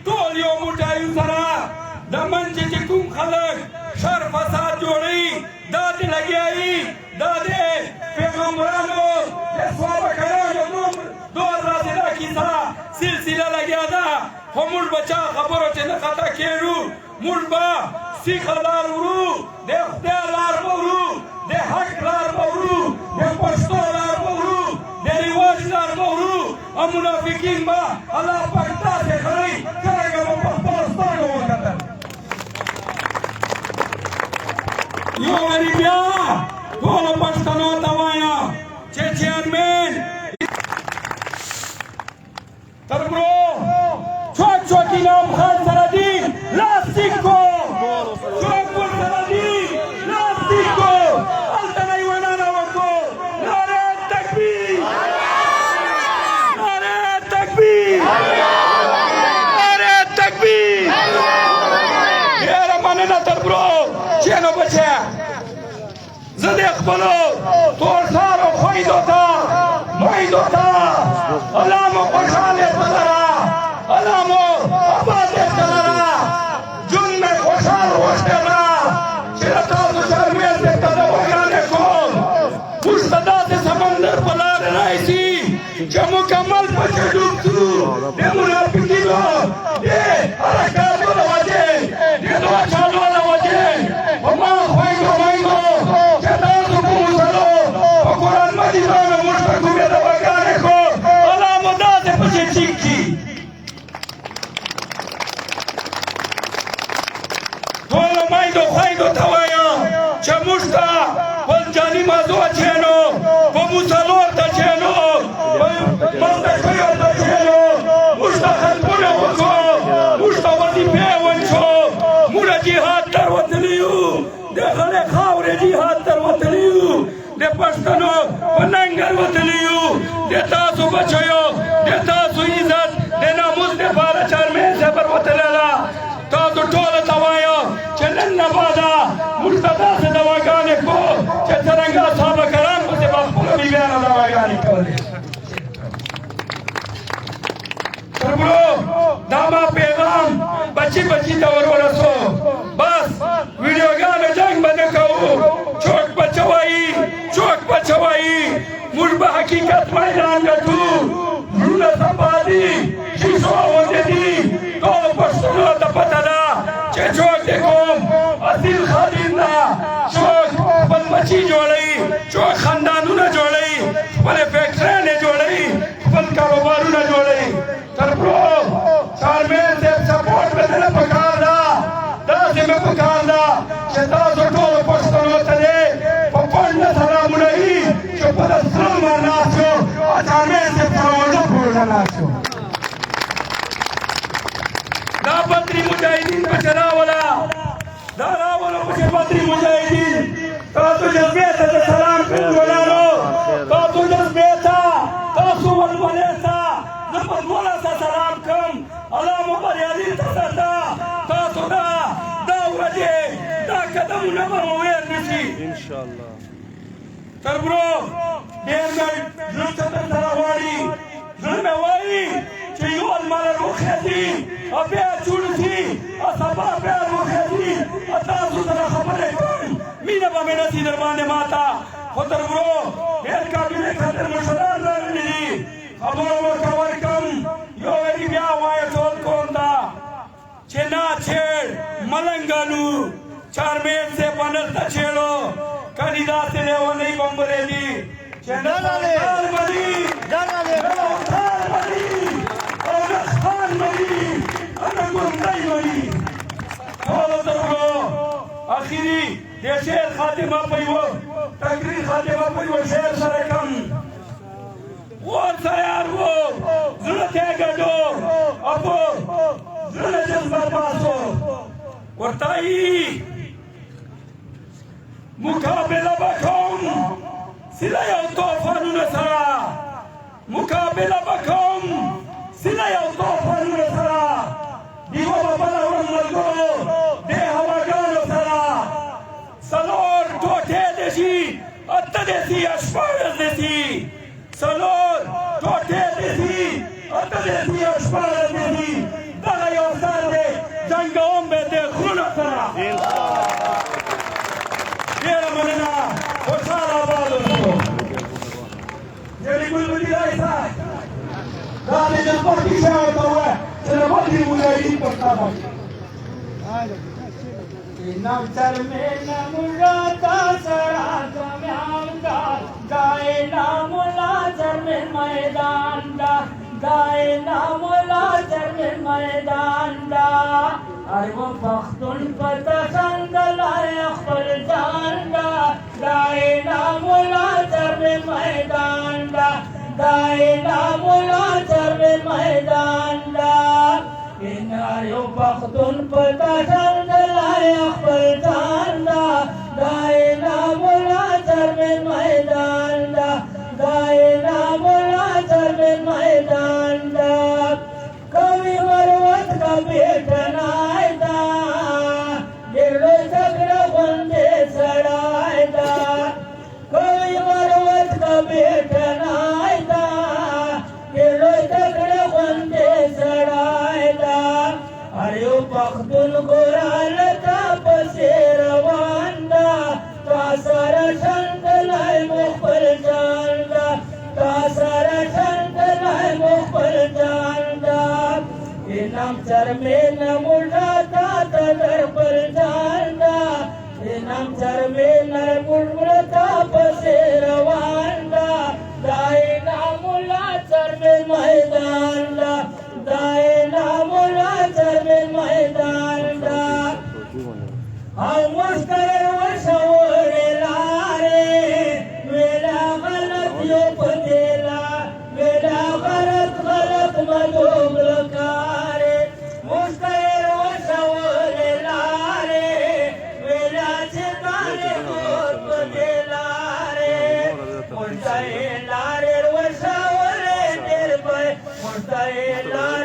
ټول یو موټی سره د منځ چې کوم خلک شر فساد جوړوي دا دې لګیایي دا دې پیغمبرانو د صحابه کرامو دور راځي دا کیسه سلسله لګیا ده خو موږ به چا خبرو چې نه خطا کېږو موږ به سیخه لار ورو د خدای لار به ورو د حق لار به ورو د پښتو لار به ورو د رواج لار به ورو او منافقین به الله پاک داسې ښایي څرنګه به په خپلو سترګو وکتل یو وارې بیا ټولو پښتنو ته وایم چې چیرمن تربرو څوک څوک انعام خان سره دي لاستیک کو څوک ورسره دي لاستیک کو هلته نه یې ونانه وکړو نارې تکبیر نارې تکبیر نارې تکبیر ډېره مننه تربرو چې نو بچیا زه د خپلو تورسارو خویندو ته میندو ته الله مو خوشحاله لره الله مو آباد لره ژوند مې خوشحال وښیله چې د تاسو چارمېز دې ته د ویانې کوم موږ ته داسې سمندر په لاره رایسي چې مکمل پکې ډوب شو د منافقینو د حرکاتو له وجې د دواچالو له وجې په ما خویندو میندو چې تاسو په مسلو په قرآن مجیدانو موږ ته کومې دواګانې کو الله مو داسې پسې ټینګ کړي ټولو میندو خویندو ته وایم چې موږ ته خپل جاني مازو اچېنو په مسلو ته چېنو په مستشفیو ته چېنو موږ ته خدمونه وکړو موږ ته وظیفې ونشو موږ جهاد تر وتلي یو د خلې خاورې جهاد تر وتلي یو د پښتنو په ننګر وتلي یو د تاسو بچیو د تاسو عزت د ناموس دپاره چارمین صبر وتلله تاسو ټولو ته وایم چې نن نه بعده موږ ته داسې دواګانې کو چې څرنګه صحابه کرام پسې به خپلو بیبیانو دواګانې کولې تربرو دا ما پیغام بچی بچی ته ور ورسو بس ویډیوګانو جنګ به نه کوو چوک به چوایي چوک به چوایي موږ به حقیقت میدان ګټو زړونه صفا دي شیشو غوندې دي ټولو پښتنو ته پته ده چې چوک د کوم اصیل خادم ده چوک خپل بچي جوړوي چوک خاندانونه جوړوي خپلې فیکټریانې جوړوي خپل کاروبارونه جوړوي تربرو چارمین صاحب سپورټ مې دله پکار ده داسې مې پکار ده چې تاسو ټولو پښتنو ته دی په پنډه سلامونه وي چې په د سره مر ناست یو چارمین صاحب سره ونه پروژه ناست یو دا بدري مجاهدین پسې راوله دا راوله پسې بدري مجاهدین تاسو جذبې ته د سلام ګلانو تاسو جذبې ته تاسو ولولې ته زه په ټوله ته سلام کوم الله مو بریالي ته ساته تاسو دا ورځې دا قدمونه به مو ویر نه شي انشاءالله تربرو ډېر مې زړه چتر سره غواړي زړه مې وایي چې یو الماله روخېږي او بیا چوڼ شي او سبا بیا روخېږي او تاسو سره خبرې کوم مینه به مې نشي در باندې ماته خو تربرو ډېر قابلې خاطر مشران راغلي دي خبرو ورته ورکړم یو وارې بیا وایه ټول قوم ته چې نا چھیڑ ملنګانو چارمین سے پنل ته چھیڑو کدی داسې لیونۍ بمبرې دي چې نه لار مني نه اوتار مني او نه خان مني او نه ګوندی مني ټولو تربرو اخري د شعر خاتمه په یوه تقریر خاتمه په یوه شعر سره کم ور سره یار و زړه ته ګډو اپو زړه جذبه باسو ورته مقابله بکوم سیله یو طوفانونه سره مقابله بکوم سیله یو طوفانونه سره دیوه به بله ورځ ملګرو دې هواګانو سره څلور ټوټې دې شي اته دې شي شپاړس دې شي څلور ټوټې دې شي اته دې شي شپاړس دې شي पार्टी से आता हुआ है शेरबद्री मुजाहिदीन पटना पार्टी नवचर में नमुराता सरा जम्यामदा गाए नामुलाजर में मैदान दा गाए नामुलाजर में मैदान दा अरे वो पख्तून पतखंद लाए अख्तर जान दा गाए नामुलाजर में मैदान दा गाए नामुलाजर में मैदान दा इनायो पख्तून पतखंद लाए अख्तर जान दा गाए नामुलाजर में मैदान दा गाए नामुलाजर में मैदान दा कवि मरवत का बेटना कोई मरवत का बेटनायदा गेलो तगड़ बंदे सड़ायदा अरे ओ पख्तून गोराल तापसे रवांदा कासर छंद लाय मुखर जानदा कासर छंद लाय मुखर जानदा इनाम चर में न मुड़ाता तदर पर जानदा इनाम चर में न मुड़ता पसे रवांदा दाए नामुला चर में मैदान दा दाए नामुला चर में मैदान दा हम मुस्कर वशोरे लारे मेरा गलत यो पदेला मेरा गलत गलत मधुग्र कारे मुस्कर वशोरे लारे मेरा चितारे मोर पदेला रे मुस्ताए लारे वशोरे तेरे पे मुस्ताए लारे